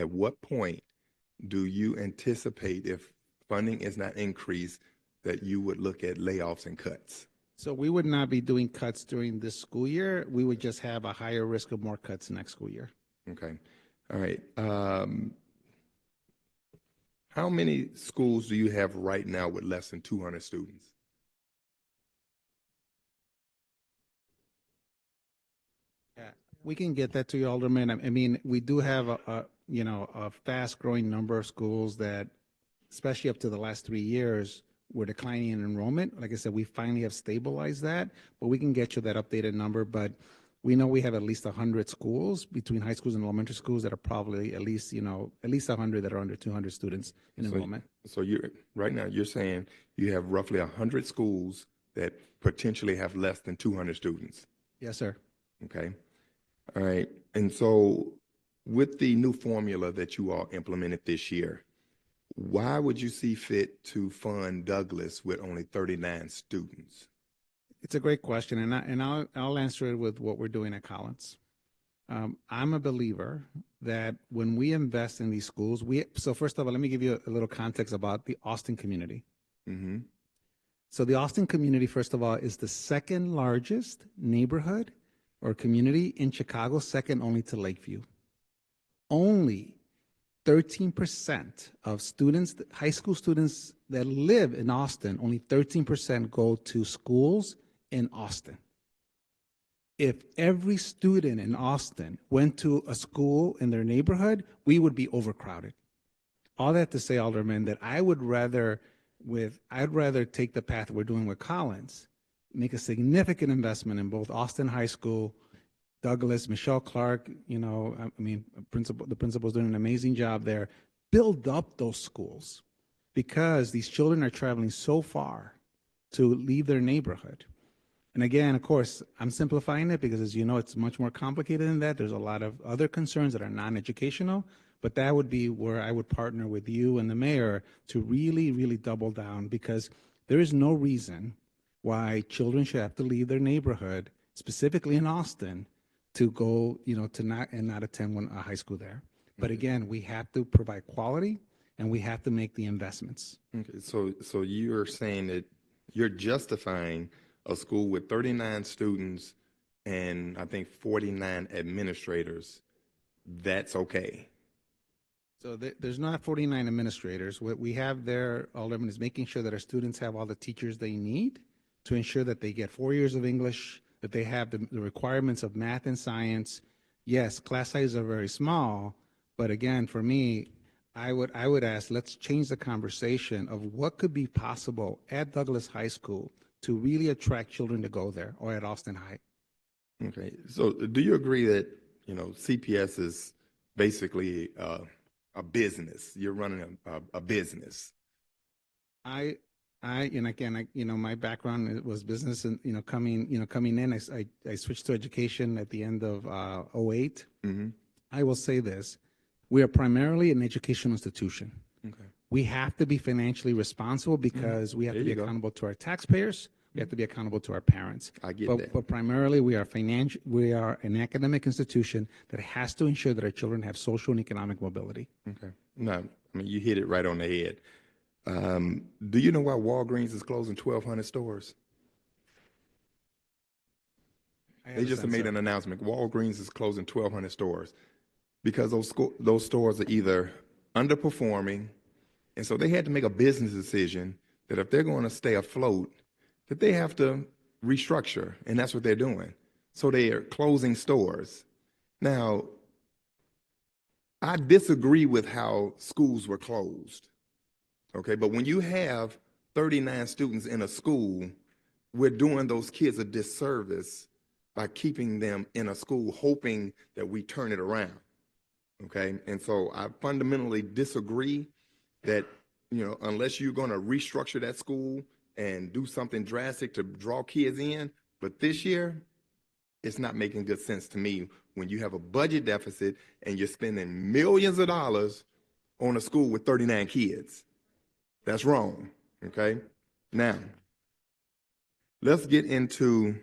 at what point do you anticipate, if funding is not increased, that you would look at layoffs and cuts? So we would not be doing cuts during this school year. We would just have a higher risk of more cuts next school year. Okay. All right. How many schools do you have right now with less than 200 students? Yeah, we can get that to you, Alderman. I mean, we do have a fast-growing number of schools that, especially up to the last 3 years, were declining in enrollment. Like I said, we finally have stabilized that, but we can get you that updated number. But we know we have at least 100 schools between high schools and elementary schools that are probably at least 100 that are under 200 students in enrollment. So you're right now you're saying you have roughly 100 schools that potentially have less than 200 students. Yes, sir. Okay. All right. And so with the new formula that you all implemented this year, why would you see fit to fund Douglas with only 39 students? It's a great question, and I'll answer it with what we're doing at Collins. I'm a believer that when we invest in these schools, so first of all, let me give you a little context about the Austin community. Mm-hmm. So the Austin community, first of all, is the second largest neighborhood or community in Chicago, second only to Lakeview. Only 13% of students, high school students that live in Austin, only 13% go to schools in Austin. If every student in Austin went to a school in their neighborhood, we would be overcrowded. All that to say, Alderman, that I'd rather take the path we're doing with Collins, make a significant investment in both Austin High School, Douglas, Michelle Clark, the principal's doing an amazing job there. Build up those schools because these children are traveling so far to leave their neighborhood. And again, of course, I'm simplifying it because, as you know, it's much more complicated than that. There's a lot of other concerns that are non-educational, but that would be where I would partner with you and the mayor to really, really double down, because there is no reason why children should have to leave their neighborhood, specifically in Austin, to go, to not attend a high school there. But again, we have to provide quality and we have to make the investments. Okay, so you're saying that you're justifying a school with 39 students and I think 49 administrators. That's okay. So there's not 49 administrators. What we have there, Alderman, is making sure that our students have all the teachers they need to ensure that they get 4 years of English, that they have the requirements of math and science. Yes, class sizes are very small, but again, for me, I would ask, let's change the conversation of what could be possible at Douglas High School to really attract children to go there, or at Austin High. Okay, so do you agree that, CPS is basically a business? You're running a business. And again, my background was business, and coming in, I switched to education at the end of 08. Mm-hmm. I will say this: we are primarily an educational institution. Okay. We have to be financially responsible because we have to be accountable to our taxpayers. We have to be accountable to our parents. I get that. But primarily, we are an academic institution that has to ensure that our children have social and economic mobility. Okay. No, you hit it right on the head. Do you know why Walgreens is closing 1,200 stores? They just made an announcement. Walgreens is closing 1,200 stores because those stores are either underperforming, and so they had to make a business decision that if they're going to stay afloat, that they have to restructure, and that's what they're doing. So they are closing stores. Now, I disagree with how schools were closed. Okay, but when you have 39 students in a school, we're doing those kids a disservice by keeping them in a school, hoping that we turn it around. Okay, and so I fundamentally disagree that, unless you're going to restructure that school and do something drastic to draw kids in, but this year, it's not making good sense to me when you have a budget deficit and you're spending millions of dollars on a school with 39 kids. That's wrong, okay? Now, let's get into